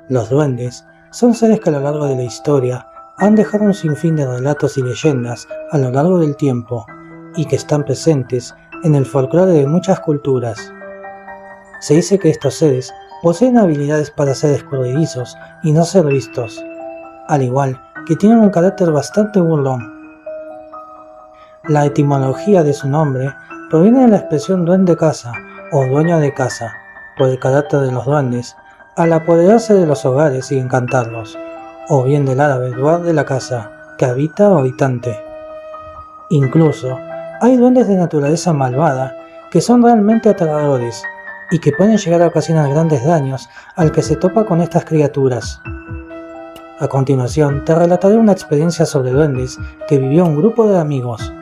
Los duendes son seres que a lo largo de la historia han dejado un sinfín de relatos y leyendas a lo largo del tiempo y que están presentes en el folclore de muchas culturas. Se dice que estos seres poseen habilidades para ser escurridizos y no ser vistos, al igual que tienen un carácter bastante burlón. La etimología de su nombre proviene de la expresión duende casa o dueño de casa, por el carácter de los duendes al apoderarse de los hogares y encantarlos, o bien del árabe duar de la casa, que habita o habitante. Incluso hay duendes de naturaleza malvada que son realmente aterradores y que pueden llegar a ocasionar grandes daños al que se topa con estas criaturas. A continuación te relataré una experiencia sobre duendes que vivió un grupo de amigos.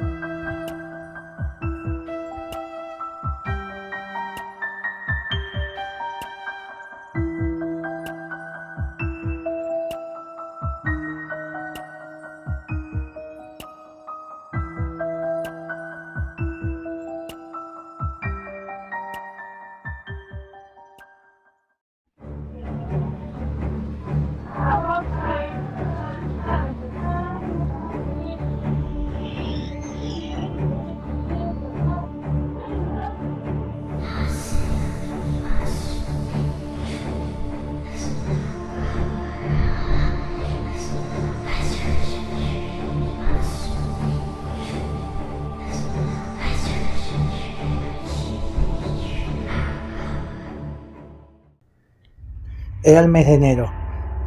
Era el mes de enero.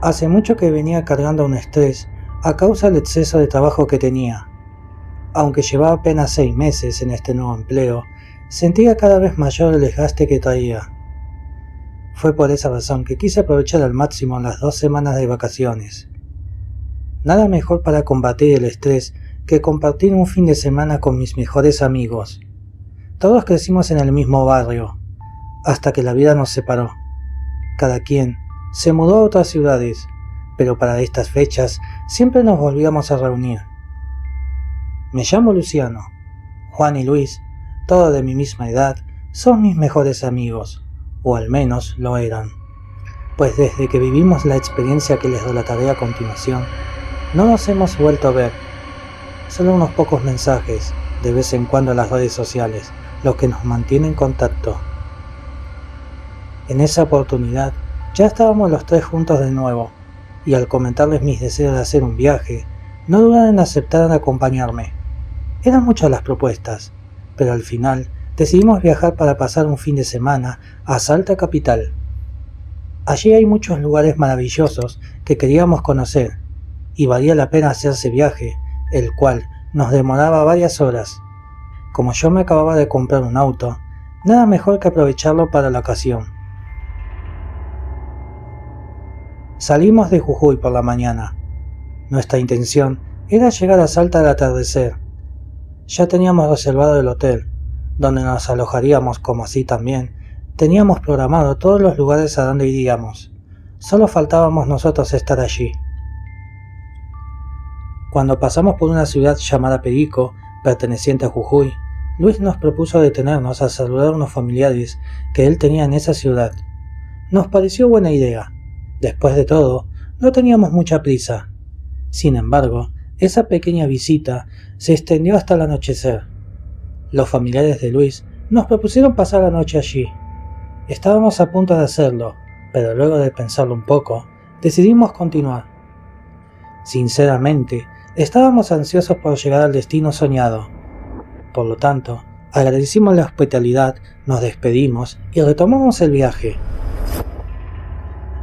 Hace mucho que venía cargando un estrés a causa del exceso de trabajo que tenía. Aunque llevaba apenas 6 meses en este nuevo empleo, sentía cada vez mayor el desgaste que traía. Fue por esa razón que quise aprovechar al máximo las 2 semanas de vacaciones. Nada mejor para combatir el estrés que compartir un fin de semana con mis mejores amigos. Todos crecimos en el mismo barrio, hasta que la vida nos separó. Cada quien se mudó a otras ciudades, pero para estas fechas siempre nos volvíamos a reunir. Me llamo Luciano. Juan y Luis, todos de mi misma edad, son mis mejores amigos, o al menos lo eran, pues desde que vivimos la experiencia que les relataré a continuación, no nos hemos vuelto a ver. Solo unos pocos mensajes, de vez en cuando en las redes sociales, los que nos mantienen en contacto. En esa oportunidad, ya estábamos los 3 juntos de nuevo, y al comentarles mis deseos de hacer un viaje, no dudaron en aceptar acompañarme. Eran muchas las propuestas, pero al final decidimos viajar para pasar un fin de semana a Salta capital. Allí hay muchos lugares maravillosos que queríamos conocer, y valía la pena hacer ese viaje, el cual nos demoraba varias horas. Como yo me acababa de comprar un auto, nada mejor que aprovecharlo para la ocasión. Salimos de Jujuy por la mañana. Nuestra intención era llegar a Salta al atardecer. Ya teníamos reservado el hotel, donde nos alojaríamos, como así también teníamos programado todos los lugares a donde iríamos. Solo faltábamos nosotros estar allí. Cuando pasamos por una ciudad llamada Perico, perteneciente a Jujuy, Luis nos propuso detenernos a saludar a unos familiares que él tenía en esa ciudad. Nos pareció buena idea. Después de todo, no teníamos mucha prisa. Sin embargo, esa pequeña visita se extendió hasta el anochecer. Los familiares de Luis nos propusieron pasar la noche allí. Estábamos a punto de hacerlo, pero luego de pensarlo un poco, decidimos continuar. Sinceramente, estábamos ansiosos por llegar al destino soñado. Por lo tanto, agradecimos la hospitalidad, nos despedimos y retomamos el viaje.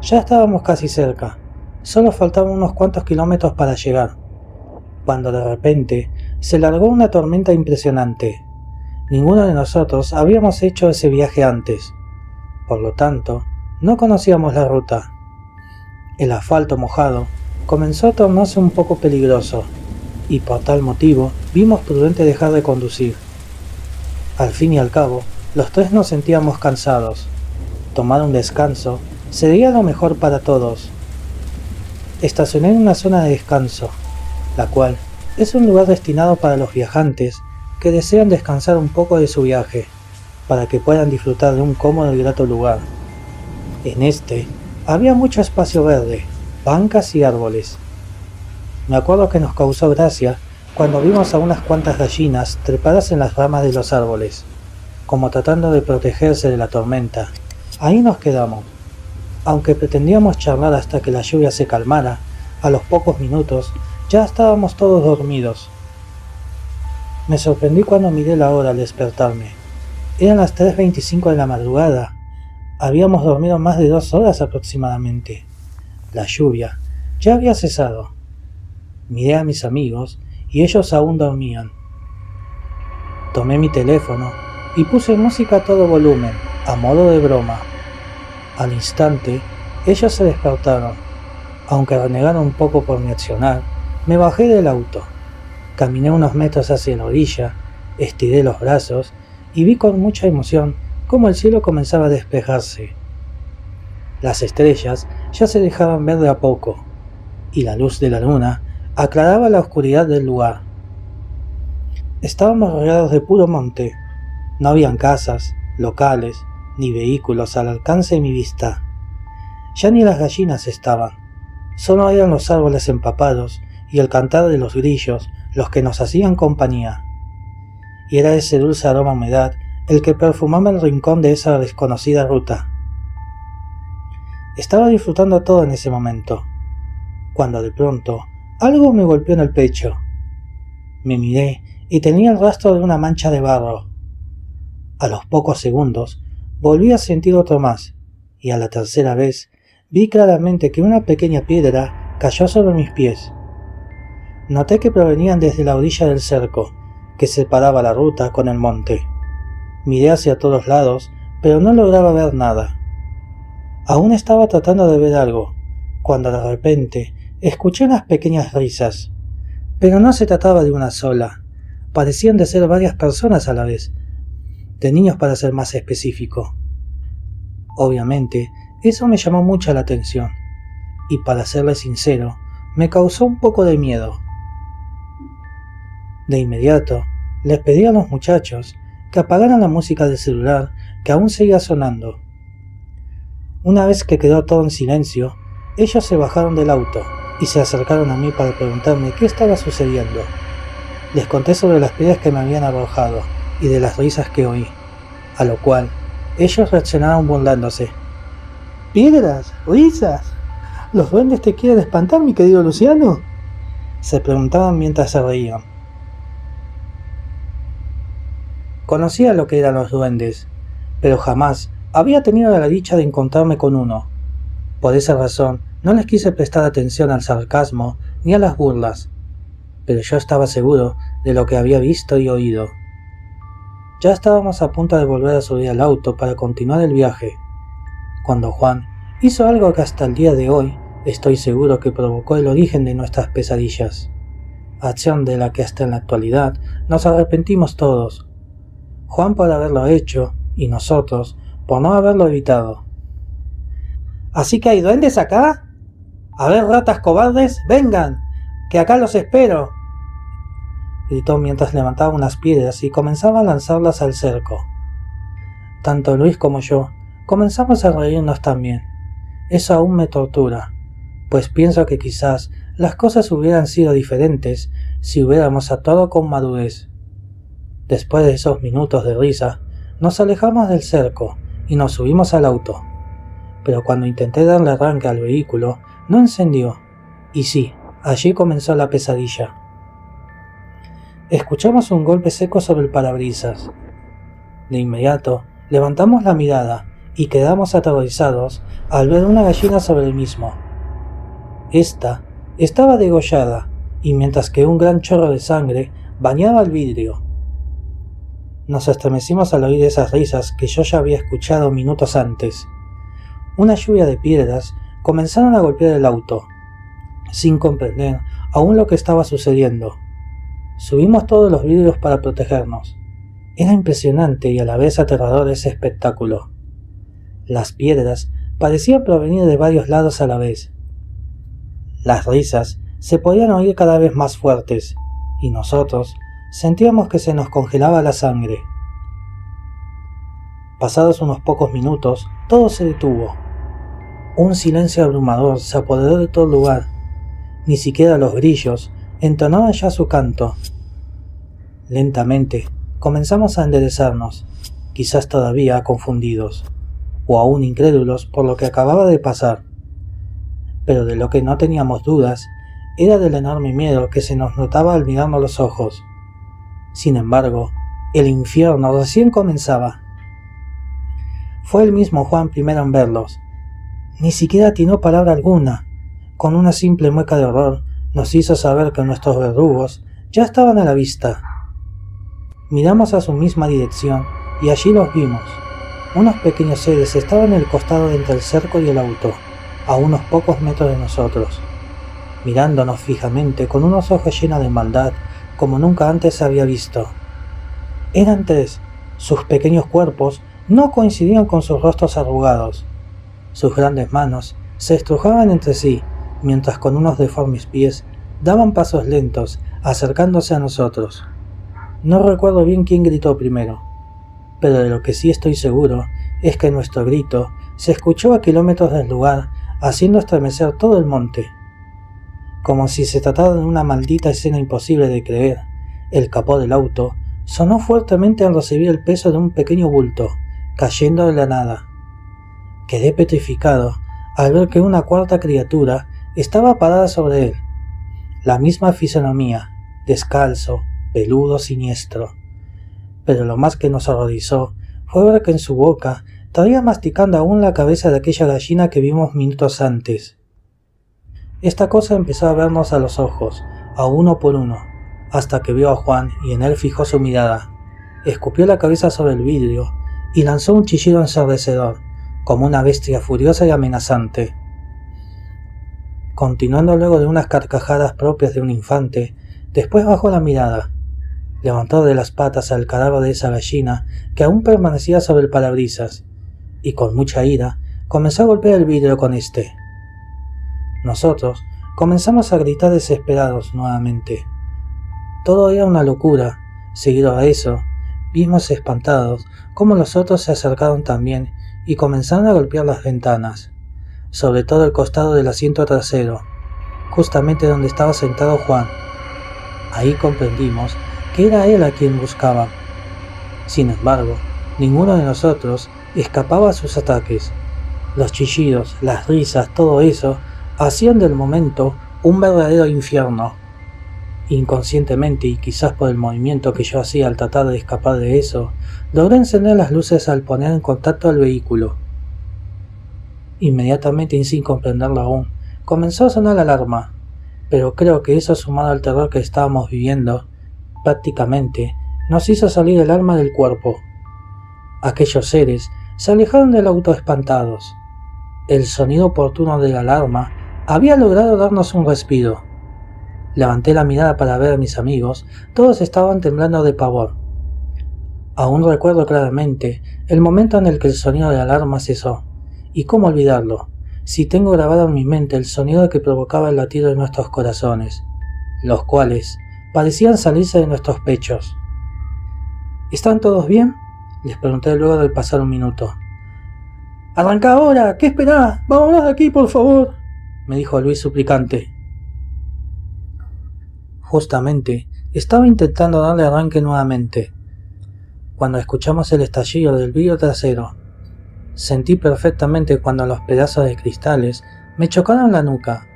Ya estábamos casi cerca, solo faltaban unos cuantos kilómetros para llegar, cuando de repente se largó una tormenta impresionante. Ninguno de nosotros habíamos hecho ese viaje antes, por lo tanto, no conocíamos la ruta. El asfalto mojado comenzó a tornarse un poco peligroso, y por tal motivo vimos prudente dejar de conducir. Al fin y al cabo, los 3 nos sentíamos cansados. Tomar un descanso sería lo mejor para todos. Estacioné en una zona de descanso, la cual es un lugar destinado para los viajantes que desean descansar un poco de su viaje, para que puedan disfrutar de un cómodo y grato lugar. En este, Había mucho espacio verde, bancas y árboles. Me acuerdo que nos causó gracia cuando vimos a unas cuantas gallinas trepadas en las ramas de los árboles, como tratando de protegerse de la tormenta. Ahí nos quedamos. Aunque pretendíamos charlar hasta que la lluvia se calmara, a los pocos minutos ya estábamos todos dormidos. Me sorprendí cuando miré la hora al despertarme. Eran las 3:25 de la madrugada. Habíamos dormido más de 2 horas aproximadamente. La lluvia ya había cesado. Miré a mis amigos y ellos aún dormían. Tomé mi teléfono y puse música a todo volumen, a modo de broma. Al instante, ellos se despertaron. Aunque renegaron un poco por mi accionar, me bajé del auto. Caminé unos metros hacia la orilla, estiré los brazos y vi con mucha emoción cómo el cielo comenzaba a despejarse. Las estrellas ya se dejaban ver de a poco, y la luz de la luna aclaraba la oscuridad del lugar. Estábamos rodeados de puro monte. No habían casas, locales, ni vehículos al alcance de mi vista. Ya ni las gallinas estaban. Solo eran los árboles empapados y el cantar de los grillos los que nos hacían compañía. Y era ese dulce aroma a humedad el que perfumaba el rincón de esa desconocida ruta. Estaba disfrutando todo en ese momento, cuando de pronto algo me golpeó en el pecho. Me miré y tenía el rastro de una mancha de barro. A los pocos segundos volví a sentir otro más, y a la tercera vez vi claramente que una pequeña piedra cayó sobre mis pies. Noté que provenían desde la orilla del cerco, que separaba la ruta con el monte. Miré hacia todos lados, pero no lograba ver nada. Aún estaba tratando de ver algo, cuando de repente escuché unas pequeñas risas. Pero no se trataba de una sola, parecían de ser varias personas a la vez, de niños para ser más específico. Obviamente, eso me llamó mucho la atención, y para serle sincero, me causó un poco de miedo. De inmediato, les pedí a los muchachos que apagaran la música del celular que aún seguía sonando. Una vez que quedó todo en silencio, ellos se bajaron del auto y se acercaron a mí para preguntarme qué estaba sucediendo. Les conté sobre las piedras que me habían arrojado y de las risas que oí, a lo cual ellos reaccionaron burlándose. ¿Piedras? ¿Risas? ¿Los duendes te quieren espantar, mi querido Luciano?, se preguntaban mientras se reían. Conocía lo que eran los duendes, pero jamás había tenido la dicha de encontrarme con uno. Por esa razón, no les quise prestar atención al sarcasmo ni a las burlas, pero yo estaba seguro de lo que había visto y oído. Ya estábamos a punto de volver a subir al auto para continuar el viaje, cuando Juan hizo algo que hasta el día de hoy estoy seguro que provocó el origen de nuestras pesadillas, acción de la que hasta en la actualidad nos arrepentimos todos. Juan por haberlo hecho y nosotros por no haberlo evitado. ¿Así que hay duendes acá? A ver, ratas cobardes, vengan, que acá los espero, gritó mientras levantaba unas piedras y comenzaba a lanzarlas al cerco. Tanto Luis como yo comenzamos a reírnos también. Eso aún me tortura, pues pienso que quizás las cosas hubieran sido diferentes si hubiéramos actuado con madurez. Después de esos minutos de risa, nos alejamos del cerco y nos subimos al auto. Pero cuando intenté darle arranque al vehículo, no encendió. Y sí, allí comenzó la pesadilla. Escuchamos un golpe seco sobre el parabrisas. De inmediato, levantamos la mirada y quedamos aterrorizados al ver una gallina sobre el mismo. Esta estaba degollada, y mientras que un gran chorro de sangre bañaba el vidrio. Nos estremecimos al oír esas risas que yo ya había escuchado minutos antes. Una lluvia de piedras comenzaron a golpear el auto, sin comprender aún lo que estaba sucediendo. Subimos todos los vidrios para protegernos. Era impresionante y a la vez aterrador ese espectáculo. Las piedras parecían provenir de varios lados a la vez. Las risas se podían oír cada vez más fuertes, y nosotros sentíamos que se nos congelaba la sangre. Pasados unos pocos minutos, todo se detuvo. Un silencio abrumador se apoderó de todo el lugar. Ni siquiera los grillos entonaban ya su canto. Lentamente comenzamos a enderezarnos, quizás todavía confundidos, o aún incrédulos por lo que acababa de pasar. Pero de lo que no teníamos dudas era del enorme miedo que se nos notaba al mirarnos los ojos. Sin embargo, el infierno recién comenzaba. Fue el mismo Juan primero en verlos. Ni siquiera atinó palabra alguna. Con una simple mueca de horror nos hizo saber que nuestros verdugos ya estaban a la vista. Miramos a su misma dirección y allí los vimos. Unos pequeños seres estaban en el costado entre el cerco y el auto, a unos pocos metros de nosotros, mirándonos fijamente con unos ojos llenos de maldad como nunca antes había visto. Eran 3. Sus pequeños cuerpos no coincidían con sus rostros arrugados. Sus grandes manos se estrujaban entre sí, mientras con unos deformes pies daban pasos lentos, acercándose a nosotros. No recuerdo bien quién gritó primero, pero de lo que sí estoy seguro es que nuestro grito se escuchó a kilómetros del lugar, haciendo estremecer todo el monte. Como si se tratara de una maldita escena imposible de creer, el capó del auto sonó fuertemente al recibir el peso de un pequeño bulto, cayendo de la nada. Quedé petrificado al ver que una cuarta criatura estaba parada sobre él. La misma fisonomía, descalzo, peludo, siniestro. Pero lo más que nos horrorizó fue ver que en su boca traía masticando aún la cabeza de aquella gallina que vimos minutos antes. Esta cosa empezó a vernos a los ojos, a uno por uno, hasta que vio a Juan y en él fijó su mirada. Escupió la cabeza sobre el vidrio y lanzó un chillido ensordecedor, como una bestia furiosa y amenazante. Continuando luego de unas carcajadas propias de un infante, después bajó la mirada, levantó de las patas al cadáver de esa gallina que aún permanecía sobre el parabrisas, y con mucha ira comenzó a golpear el vidrio con este. Nosotros comenzamos a gritar desesperados nuevamente. Todo era una locura. Seguido a eso, vimos espantados cómo los otros se acercaron también y comenzaron a golpear las ventanas, sobre todo el costado del asiento trasero, justamente donde estaba sentado Juan. Ahí comprendimos que era él a quien buscaban. Sin embargo, ninguno de nosotros escapaba a sus ataques. Los chillidos, las risas, todo eso, hacían del momento un verdadero infierno. Inconscientemente, y quizás por el movimiento que yo hacía al tratar de escapar de eso, logré encender las luces al poner en contacto al vehículo. Inmediatamente, y sin comprenderlo aún, comenzó a sonar la alarma, pero creo que eso, sumado al terror que estábamos viviendo, prácticamente nos hizo salir el alma del cuerpo. Aquellos seres se alejaron del auto espantados. El sonido oportuno de la alarma había logrado darnos un respiro. Levanté la mirada para ver a mis amigos, todos estaban temblando de pavor. Aún recuerdo claramente el momento en el que el sonido de la alarma cesó, y cómo olvidarlo, si tengo grabado en mi mente el sonido que provocaba el latido de nuestros corazones, los cuales parecían salirse de nuestros pechos. ¿Están todos bien?, les pregunté luego de pasar un minuto. «¡Arranca ahora! ¿Qué esperás? ¡Vámonos de aquí, por favor!», me dijo Luis suplicante. Justamente estaba intentando darle arranque nuevamente, cuando escuchamos el estallido del vidrio trasero. Sentí perfectamente cuando los pedazos de cristales me chocaron la nuca.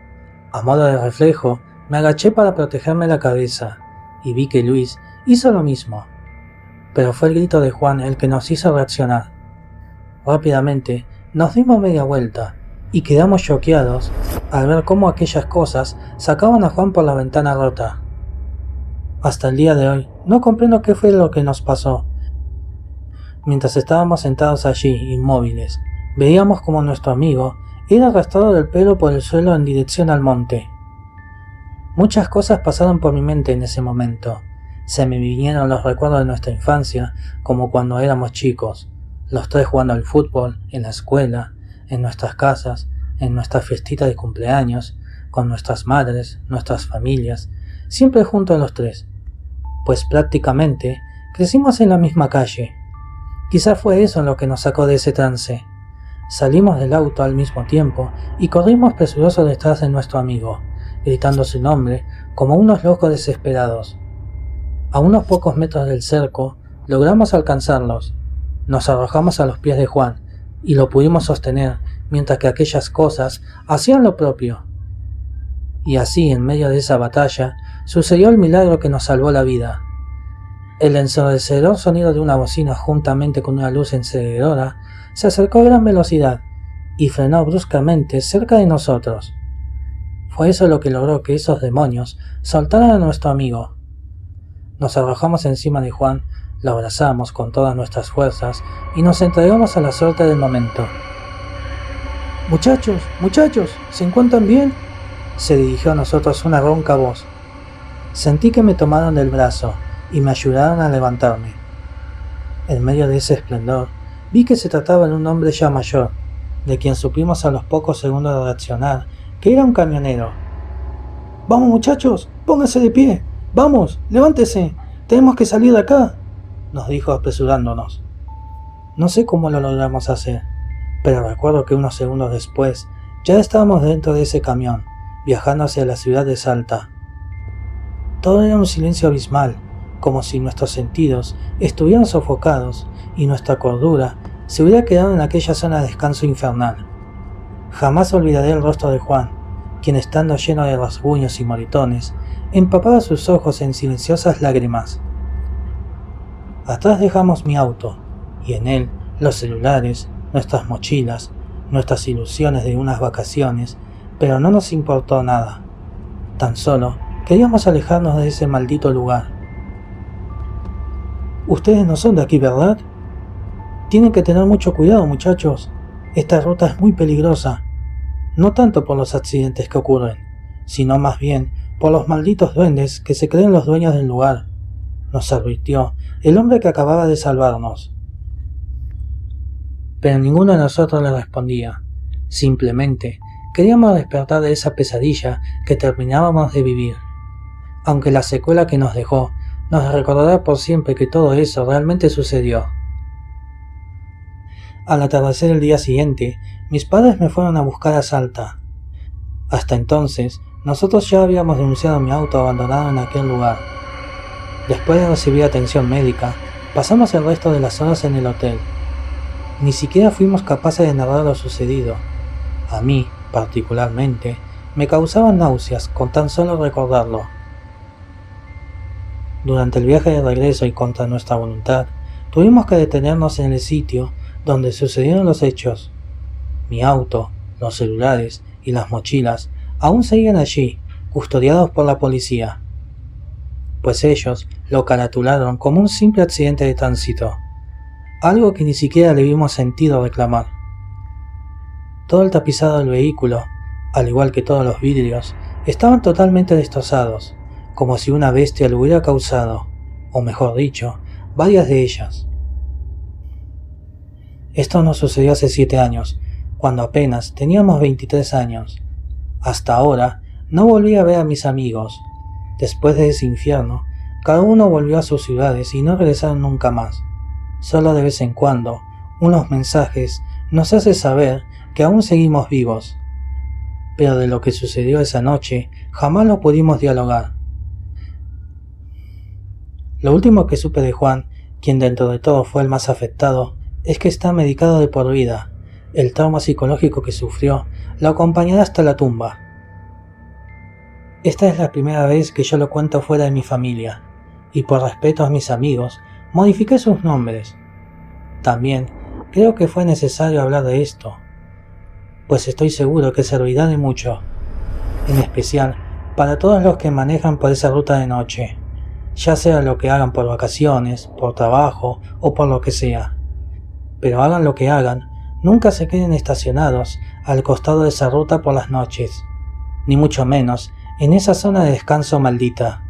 A modo de reflejo, me agaché para protegerme la cabeza, y vi que Luis hizo lo mismo. Pero fue el grito de Juan el que nos hizo reaccionar. Rápidamente nos dimos media vuelta, y quedamos choqueados al ver cómo aquellas cosas sacaban a Juan por la ventana rota. Hasta el día de hoy no comprendo qué fue lo que nos pasó. Mientras estábamos sentados allí, inmóviles, veíamos como nuestro amigo era arrastrado del pelo por el suelo en dirección al monte. Muchas cosas pasaron por mi mente en ese momento. Se me vinieron los recuerdos de nuestra infancia, como cuando éramos chicos, los 3 jugando al fútbol, en la escuela, en nuestras casas, en nuestras fiestitas de cumpleaños, con nuestras madres, nuestras familias, siempre juntos los 3, pues prácticamente crecimos en la misma calle. Quizás fue eso lo que nos sacó de ese trance. Salimos del auto al mismo tiempo y corrimos presurosos detrás de nuestro amigo, gritando su nombre como unos locos desesperados. A unos pocos metros del cerco logramos alcanzarlos. Nos arrojamos a los pies de Juan y lo pudimos sostener mientras que aquellas cosas hacían lo propio. Y así, en medio de esa batalla, sucedió el milagro que nos salvó la vida. El ensordecedor sonido de una bocina juntamente con una luz encendedora se acercó a gran velocidad y frenó bruscamente cerca de nosotros. Fue eso lo que logró que esos demonios soltaran a nuestro amigo. Nos arrojamos encima de Juan, lo abrazamos con todas nuestras fuerzas y nos entregamos a la suerte del momento. «Muchachos, muchachos, ¿se encuentran bien?», se dirigió a nosotros una ronca voz. Sentí que me tomaron del brazo y me ayudaron a levantarme. En medio de ese esplendor, vi que se trataba de un hombre ya mayor, de quien supimos a los pocos segundos de reaccionar que era un camionero. «¡Vamos, muchachos! ¡Pónganse de pie! ¡Vamos! ¡Levántese! ¡Tenemos que salir de acá!», nos dijo apresurándonos. No sé cómo lo logramos hacer, pero recuerdo que unos segundos después ya estábamos dentro de ese camión, viajando hacia la ciudad de Salta. Todo era un silencio abismal, como si nuestros sentidos estuvieran sofocados y nuestra cordura se hubiera quedado en aquella zona de descanso infernal. Jamás olvidaré el rostro de Juan, quien estando lleno de rasguños y moritones, empapaba sus ojos en silenciosas lágrimas. Atrás dejamos mi auto, y en él los celulares, nuestras mochilas, nuestras ilusiones de unas vacaciones, pero no nos importó nada. Tan solo queríamos alejarnos de ese maldito lugar. «Ustedes no son de aquí, ¿verdad? Tienen que tener mucho cuidado, muchachos. Esta ruta es muy peligrosa. No tanto por los accidentes que ocurren, sino más bien por los malditos duendes que se creen los dueños del lugar», nos advirtió el hombre que acababa de salvarnos. Pero ninguno de nosotros le respondía. Simplemente queríamos despertar de esa pesadilla que terminábamos de vivir. Aunque la secuela que nos dejó nos recordará por siempre que todo eso realmente sucedió. Al atardecer el día siguiente, mis padres me fueron a buscar a Salta. Hasta entonces, nosotros ya habíamos denunciado mi auto abandonado en aquel lugar. Después de recibir atención médica, pasamos el resto de las horas en el hotel. Ni siquiera fuimos capaces de narrar lo sucedido. A mí, particularmente, me causaban náuseas con tan solo recordarlo. Durante el viaje de regreso y contra nuestra voluntad, tuvimos que detenernos en el sitio donde sucedieron los hechos. Mi auto, los celulares y las mochilas aún seguían allí, custodiados por la policía, pues ellos lo caratularon como un simple accidente de tránsito, algo que ni siquiera le vimos sentido reclamar. Todo el tapizado del vehículo, al igual que todos los vidrios, estaban totalmente destrozados, como si una bestia lo hubiera causado, o mejor dicho, varias de ellas. Esto nos sucedió hace 7 años, cuando apenas teníamos 23 años. Hasta ahora no volví a ver a mis amigos. Después de ese infierno, cada uno volvió a sus ciudades y no regresaron nunca más. Solo de vez en cuando, unos mensajes nos hacen saber que aún seguimos vivos. Pero de lo que sucedió esa noche, jamás lo pudimos dialogar. Lo último que supe de Juan, quien dentro de todo fue el más afectado, es que está medicado de por vida. El trauma psicológico que sufrió lo acompañará hasta la tumba. Esta es la primera vez que yo lo cuento fuera de mi familia, y por respeto a mis amigos, modifiqué sus nombres. También creo que fue necesario hablar de esto, pues estoy seguro que servirá de mucho, en especial para todos los que manejan por esa ruta de noche, ya sea lo que hagan por vacaciones, por trabajo o por lo que sea. Pero hagan lo que hagan, nunca se queden estacionados al costado de esa ruta por las noches, ni mucho menos en esa zona de descanso maldita.